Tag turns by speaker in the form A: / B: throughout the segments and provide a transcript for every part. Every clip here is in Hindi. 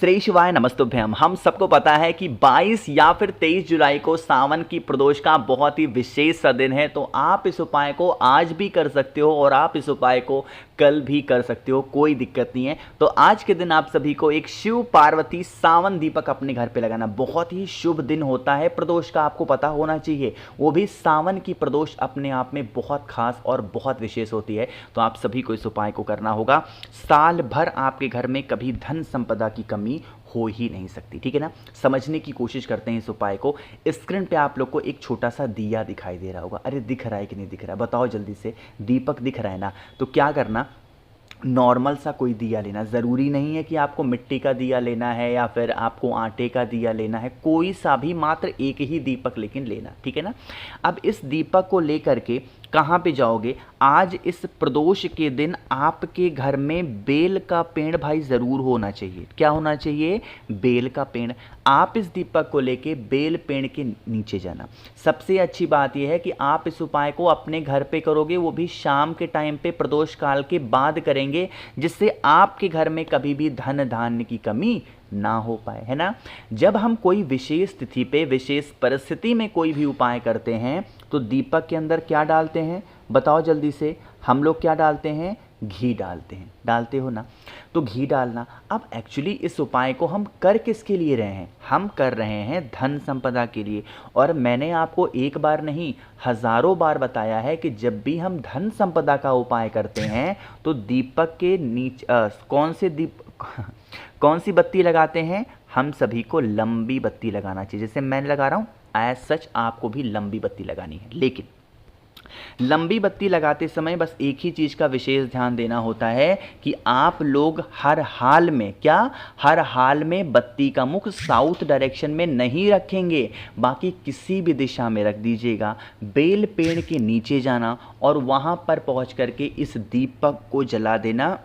A: श्री शिवाय नमस्तुभ्यम। हम सबको पता है कि 22 या फिर 23 जुलाई को सावन की प्रदोष का बहुत ही विशेष सा दिन है। तो आप इस उपाय को आज भी कर सकते हो और आप इस उपाय को कल भी कर सकते हो, कोई दिक्कत नहीं है। तो आज के दिन आप सभी को एक शिव पार्वती सावन दीपक अपने घर पे लगाना बहुत ही शुभ दिन होता है। प्रदोष का आपको पता होना चाहिए, वो भी सावन की प्रदोष अपने आप में बहुत खास और बहुत विशेष होती है। तो आप सभी को इस उपाय को करना होगा। साल भर आपके घर में कभी धन संपदा की कमी हो ही नहीं सकती, ठीक है ना। समझने की कोशिश करते हैं इस उपाय को। स्क्रीन पे आप लोग को एक छोटा सा दिया दिखाई दे रहा होगा। अरे दिख रहा है कि नहीं दिख रहा है, बताओ जल्दी से। दीपक दिख रहा है ना। तो क्या करना, नॉर्मल सा कोई दिया लेना। ज़रूरी नहीं है कि आपको मिट्टी का दिया लेना है या फिर आपको आटे का दिया लेना है, कोई सा भी, मात्र एक ही दीपक लेकिन लेना, ठीक है ना। अब इस दीपक को लेकर के कहाँ पे जाओगे? आज इस प्रदोष के दिन आपके घर में बेल का पेड़ भाई ज़रूर होना चाहिए। क्या होना चाहिए? बेल का पेड़। आप इस दीपक को लेके बेल पेड़ के नीचे जाना। सबसे अच्छी बात यह है कि आप इस उपाय को अपने घर पे करोगे, वो भी शाम के टाइम पे प्रदोष काल के बाद करेंगे, जिससे आपके घर में कभी भी धन धान्य की कमी ना हो पाए, है ना। जब हम कोई विशेष तिथि पे विशेष परिस्थिति में कोई भी उपाय करते हैं तो दीपक के अंदर क्या डालते हैं? बताओ जल्दी से। हम लोग क्या डालते हैं? घी डालते हैं। डालते हो ना। तो घी डालना। अब एक्चुअली इस उपाय को हम कर किसके लिए रहे हैं? हम कर रहे हैं धन संपदा के लिए। और मैंने आपको एक बार नहीं हजारों बार बताया है कि जब भी हम धन संपदा का उपाय करते हैं तो दीपक के नीचे कौन सी बत्ती लगाते हैं? हम सभी को लंबी बत्ती लगाना चाहिए। जैसे मैं लगा रहा हूँ, एज सच आपको भी लंबी बत्ती लगानी है। लेकिन लंबी बत्ती लगाते समय बस एक ही चीज़ का विशेष ध्यान देना होता है कि आप लोग हर हाल में, क्या हर हाल में बत्ती का मुख साउथ डायरेक्शन में नहीं रखेंगे, बाकी किसी भी दिशा में रख दीजिएगा। बेल पेड़ के नीचे जाना और वहाँ पर पहुँच करके इस दीपक को जला देना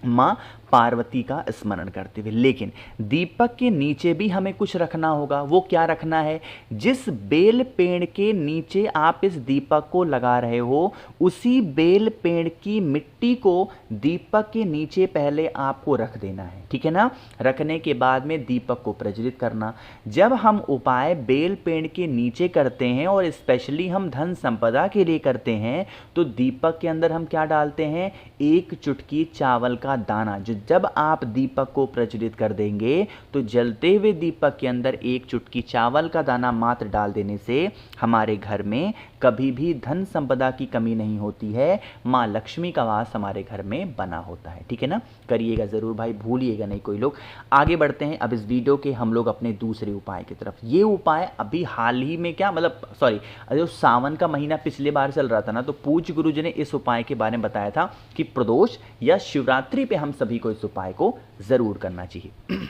A: माँ पार्वती का स्मरण करते हुए। लेकिन दीपक के नीचे भी हमें कुछ रखना होगा। वो क्या रखना है? जिस बेल पेड़ के नीचे आप इस दीपक को लगा रहे हो, उसी बेल पेड़ की मिट्टी को दीपक के नीचे पहले आपको रख देना है, ठीक है ना। रखने के बाद में दीपक को प्रज्वलित करना। जब हम उपाय बेल पेड़ के नीचे करते हैं और स्पेशली हम धन संपदा के लिए करते हैं तो दीपक के अंदर हम क्या डालते हैं? एक चुटकी चावल का दाना। जब आप दीपक को प्रज्वलित कर देंगे तो जलते हुए दीपक के अंदर एक चुटकी चावल का दाना मात्र डाल देने से हमारे घर में कभी भी धन संपदा की कमी नहीं होती है। माँ लक्ष्मी का वास हमारे घर में बना होता है, ठीक है ना। करिएगा ज़रूर भाई, भूलिएगा नहीं कोई लोग। आगे बढ़ते हैं अब इस वीडियो के हम लोग अपने दूसरे उपाय की तरफ। ये उपाय अभी हाल ही में, क्या मतलब सॉरी, जो सावन का महीना पिछले बार चल रहा था ना, तो पूज्य गुरु जी ने इस उपाय के बारे में बताया था कि प्रदोष या शिवरात्रि पे हम सभी को इस उपाय को ज़रूर करना चाहिए।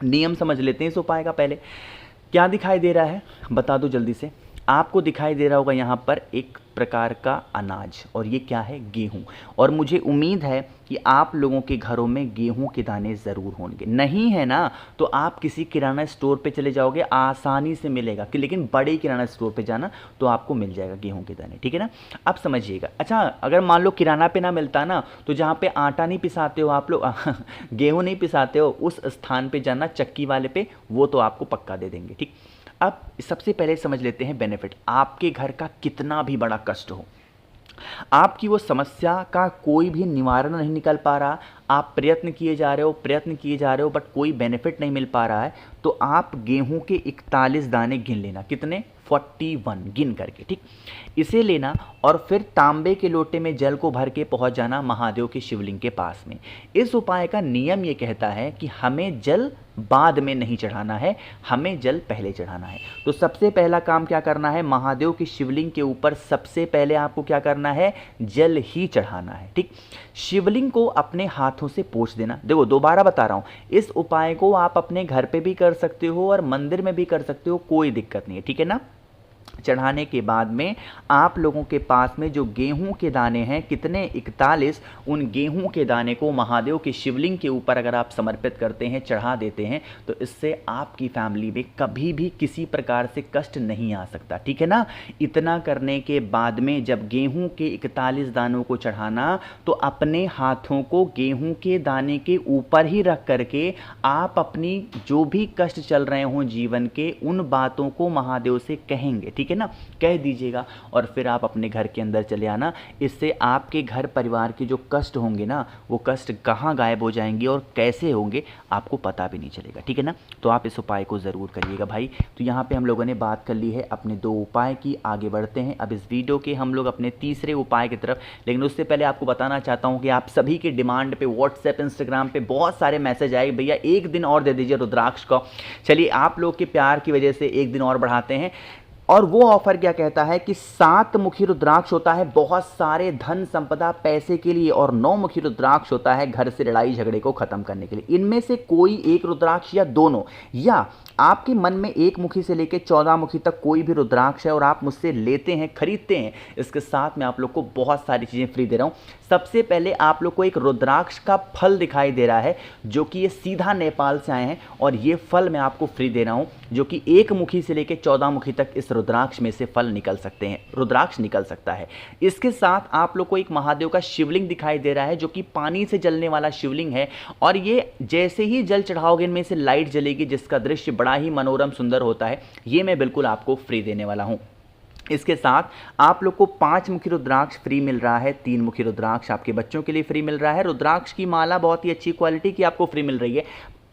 A: नियम समझ लेते हैं इस उपाय का। पहले क्या दिखाई दे रहा है बता दो जल्दी से। आपको दिखाई दे रहा होगा यहाँ पर एक प्रकार का अनाज, और ये क्या है? गेहूं। और मुझे उम्मीद है कि आप लोगों के घरों में गेहूं के दाने ज़रूर होंगे। नहीं है ना तो आप किसी किराना स्टोर पे चले जाओगे, आसानी से मिलेगा। कि लेकिन बड़े किराना स्टोर पे जाना तो आपको मिल जाएगा गेहूं के दाने, ठीक है ना। अब समझिएगा। अच्छा, अगर मान लो किराना पे ना मिलता ना, तो जहाँ पे आटा नहीं पिसाते हो आप लोग गेहूँ नहीं पिसाते हो, उस स्थान पर जाना, चक्की वाले पे, वो तो आपको पक्का दे देंगे, ठीक। अब सबसे पहले समझ लेते हैं बेनिफिट। आपके घर का कितना भी बड़ा कष्ट हो, आपकी वो समस्या का कोई भी निवारण नहीं निकल पा रहा, आप प्रयत्न किए जा रहे हो बट कोई बेनिफिट नहीं मिल पा रहा है, तो आप गेहूं के 41 दाने गिन लेना। कितने? 41 गिन करके, ठीक। इसे लेना और फिर तांबे के लोटे में जल को भर के पहुंच जाना महादेव के शिवलिंग के पास में। इस उपाय का नियम ये कहता है कि हमें जल बाद में नहीं चढ़ाना है, हमें जल पहले चढ़ाना है। तो सबसे पहला काम क्या करना है? महादेव के शिवलिंग के ऊपर सबसे पहले आपको क्या करना है? जल ही चढ़ाना है, ठीक। शिवलिंग को अपने हाथों से पोंछ देना। देखो दोबारा बता रहा हूँ, इस उपाय को आप अपने घर पे भी कर सकते हो और मंदिर में भी कर सकते हो, कोई दिक्कत नहीं है, ठीक है ना। चढ़ाने के बाद में आप लोगों के पास में जो गेहूं के दाने हैं, कितने 41, उन गेहूं के दाने को महादेव के शिवलिंग के ऊपर अगर आप समर्पित करते हैं, चढ़ा देते हैं, तो इससे आपकी फैमिली में कभी भी किसी प्रकार से कष्ट नहीं आ सकता, ठीक है ना। इतना करने के बाद में जब गेहूं के 41 दानों को चढ़ाना, तो अपने हाथों को गेहूं के दाने के ऊपर ही रख करके आप अपनी जो भी कष्ट चल रहे हों जीवन के, उन बातों को महादेव से कहेंगे, ठीक है ना, कह दीजिएगा। और फिर आप अपने घर के अंदर चले आना। इससे आपके घर परिवार के जो कष्ट होंगे ना, वो कष्ट कहाँ गायब हो जाएंगे और कैसे होंगे आपको पता भी नहीं चलेगा, ठीक है ना। तो आप इस उपाय को ज़रूर करिएगा भाई। तो यहाँ पे हम लोगों ने बात कर ली है अपने 2 उपाय की। आगे बढ़ते हैं अब इस वीडियो के हम लोग अपने तीसरे उपाय की तरफ। लेकिन उससे पहले आपको बताना चाहता हूँ कि आप सभी के डिमांड पे व्हाट्सएप, इंस्टाग्राम पे बहुत सारे मैसेज आए, भैया 1 दिन और दे दीजिए रुद्राक्ष का। चलिए, आप लोग के प्यार की वजह से 1 दिन और बढ़ाते हैं। और वो ऑफर क्या कहता है कि 7 मुखी रुद्राक्ष होता है बहुत सारे धन संपदा पैसे के लिए, और 9 मुखी रुद्राक्ष होता है घर से लड़ाई झगड़े को खत्म करने के लिए। इनमें से कोई एक रुद्राक्ष या दोनों, या आपके मन में 1 मुखी से लेकर 14 मुखी तक कोई भी रुद्राक्ष है और आप मुझसे लेते हैं, खरीदते हैं, इसके साथ मैं आप लोग को बहुत सारी चीज़ें फ्री दे रहा हूँ। सबसे पहले आप लोग को एक रुद्राक्ष का फल दिखाई दे रहा है, जो कि ये सीधा नेपाल से आए हैं, और ये फल मैं आपको फ्री दे रहा हूँ, जो कि 1 मुखी से लेकर 14 मुखी तक इस रुद्राक्ष में से फल निकल सकते हैं, रुद्राक्ष निकल सकता है। इसके साथ आप लोग को एक महादेव का शिवलिंग दिखाई दे रहा है, जो कि पानी से जलने वाला शिवलिंग है, और ये जैसे ही जल चढ़ाओगे इनमें से लाइट जलेगी, जिसका दृश्य बड़ा ही मनोरम सुंदर होता है। ये मैं बिल्कुल आपको फ्री देने वाला हूं। इसके साथ आप लोग को 5 मुखी रुद्राक्ष फ्री मिल रहा है, 3 मुखी रुद्राक्ष आपके बच्चों के लिए फ्री मिल रहा है, रुद्राक्ष की माला बहुत ही अच्छी क्वालिटी की आपको फ्री मिल रही है,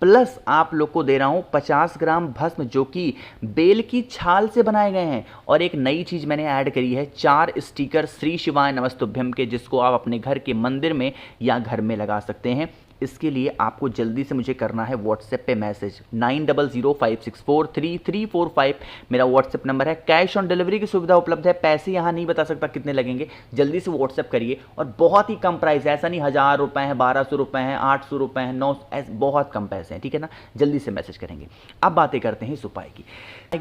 A: प्लस आप लोग को दे रहा हूं 50 ग्राम भस्म, जो कि बेल की छाल से बनाए गए हैं। और एक नई चीज़ मैंने ऐड करी है, 4 स्टिकर श्री शिवाय नमस्तुभ्यम के, जिसको आप अपने घर के मंदिर में या घर में लगा सकते हैं। इसके लिए आपको जल्दी से मुझे करना है व्हाट्सएप पे मैसेज, 9005643345 मेरा व्हाट्सएप नंबर है। कैश ऑन डिलीवरी की सुविधा उपलब्ध है, पैसे यहाँ नहीं बता सकता कितने लगेंगे, जल्दी से व्हाट्सएप करिए। और बहुत ही कम प्राइस है, ऐसा नहीं 1000 रुपये हैं, 1200 रुपये हैं, 800 रुपये हैं, 900, ऐसे बहुत कम पैसे हैं, ठीक है ना। जल्दी से मैसेज करेंगे। अब बातें करते हैं इस उपाय की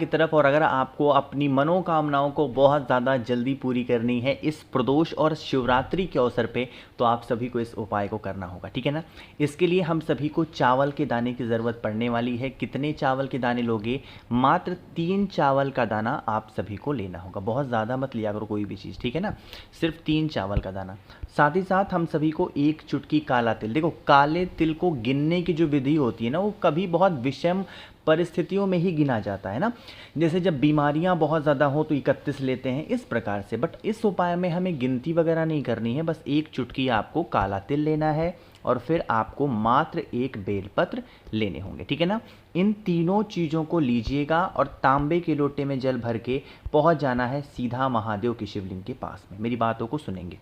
A: तरफ। और अगर आपको अपनी मनोकामनाओं को बहुत ज़्यादा जल्दी पूरी करनी है इस प्रदोष और शिवरात्रि के अवसर पे, तो आप सभी को इस उपाय को करना होगा, ठीक है ना। इसके लिए हम सभी को चावल के दाने की ज़रूरत पड़ने वाली है। कितने चावल के दाने लोगे? मात्र 3 चावल का दाना आप सभी को लेना होगा, बहुत ज़्यादा मत लिया करो कोई भी चीज़, ठीक है ना, सिर्फ 3 चावल का दाना। साथ ही साथ हम सभी को 1 चुटकी काला तिल, देखो काले तिल को गिनने की जो विधि होती है ना, वो कभी बहुत विषम परिस्थितियों में ही गिना जाता है ना, जैसे जब बीमारियां बहुत ज़्यादा हो तो 31 लेते हैं, इस प्रकार से। बट इस उपाय में हमें गिनती वगैरह नहीं करनी है, बस 1 चुटकी आपको काला तिल लेना है, और फिर आपको मात्र 1 बेलपत्र लेने होंगे, ठीक है ना। इन तीनों चीज़ों को लीजिएगा और तांबे के लोटे में जल भर के पहुँच जाना है सीधा महादेव के शिवलिंग के पास में। मेरी बातों को सुनेंगे।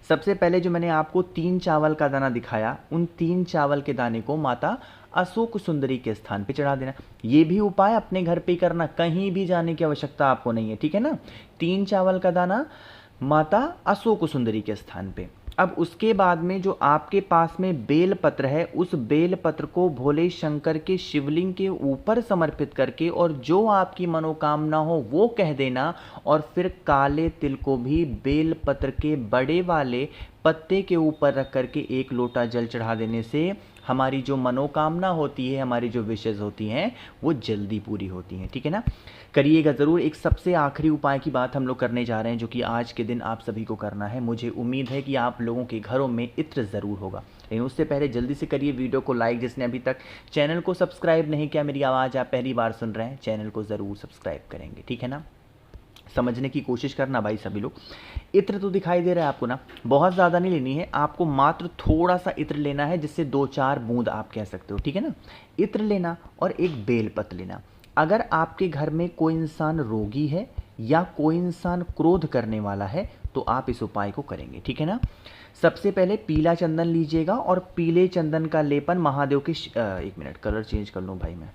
A: सबसे पहले जो मैंने आपको 3 चावल का दाना दिखाया, उन 3 चावल के दाने को माता अशोक सुंदरी के स्थान पे चढ़ा देना। ये भी उपाय अपने घर पे करना, कहीं भी जाने की आवश्यकता आपको नहीं है, ठीक है ना। 3 चावल का दाना माता अशोक सुंदरी के स्थान पे। अब उसके बाद में जो आपके पास में बेल पत्र है, उस बेल पत्र को भोले शंकर के शिवलिंग के ऊपर समर्पित करके, और जो आपकी मनोकामना हो वो कह देना, और फिर काले तिल को भी बेल पत्र के बड़े वाले पत्ते के ऊपर रख करके 1 लोटा जल चढ़ा देने से हमारी जो मनोकामना होती है, हमारी जो विशेष होती हैं, वो जल्दी पूरी होती हैं, ठीक है ना। करिएगा ज़रूर। एक सबसे आखिरी उपाय की बात हम लोग करने जा रहे हैं, जो कि आज के दिन आप सभी को करना है। मुझे उम्मीद है कि आप लोगों के घरों में इत्र ज़रूर होगा, लेकिन उससे पहले जल्दी से करिए वीडियो को लाइक। जिसने अभी तक चैनल को सब्सक्राइब नहीं किया, मेरी आवाज़ आप पहली बार सुन रहे हैं, चैनल को ज़रूर सब्सक्राइब करेंगे, ठीक है ना। समझने की कोशिश करना भाई सभी लोग। इत्र तो दिखाई दे रहा है आपको ना, बहुत ज़्यादा नहीं लेनी है, आपको मात्र थोड़ा सा इत्र लेना है, जिससे 2-4 बूंद आप कह सकते हो, ठीक है ना। इत्र लेना और 1 बेलपत्र लेना। अगर आपके घर में कोई इंसान रोगी है या कोई इंसान क्रोध करने वाला है, तो आप इस उपाय को करेंगे, ठीक है ना। सबसे पहले पीला चंदन लीजिएगा, और पीले चंदन का लेपन महादेव के 1 मिनट कलर चेंज कर लूँ भाई मैं।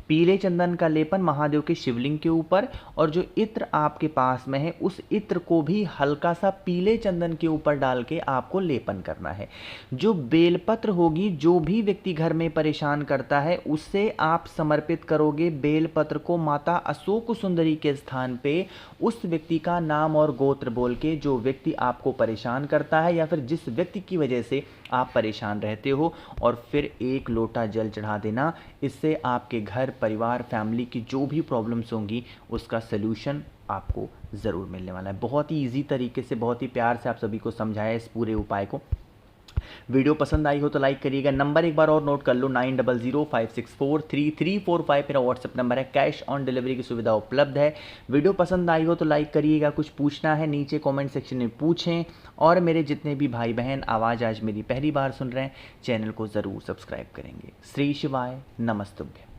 A: पीले चंदन का लेपन महादेव के शिवलिंग के ऊपर, और जो इत्र आपके पास में है उस इत्र को भी हल्का सा पीले चंदन के ऊपर डाल के आपको लेपन करना है। जो बेलपत्र होगी, जो भी व्यक्ति घर में परेशान करता है उससे आप समर्पित करोगे बेलपत्र को माता अशोक सुंदरी के स्थान पे। उस व्यक्ति का नाम और गोत्र बोल के, जो व्यक्ति आपको परेशान करता है या फिर जिस व्यक्ति की वजह से आप परेशान रहते हो, और फिर 1 लोटा जल चढ़ा देना। इससे आपके घर परिवार फैमिली की जो भी प्रॉब्लम्स होंगी उसका सलूशन आपको ज़रूर मिलने वाला है। बहुत ही ईजी तरीके से, बहुत ही प्यार से आप सभी को समझाया इस पूरे उपाय को। वीडियो पसंद आई हो तो लाइक करिएगा। नंबर एक बार और नोट कर लो, 9005643345 मेरा व्हाट्सएप नंबर है। कैश ऑन डिलीवरी की सुविधा उपलब्ध है। वीडियो पसंद आई हो तो लाइक करिएगा। कुछ पूछना है नीचे कमेंट सेक्शन में पूछें, और मेरे जितने भी भाई बहन आवाज़ आज मेरी पहली बार सुन रहे हैं चैनल को ज़रूर सब्सक्राइब करेंगे। श्री शिवाय नमस्तुभ्यं।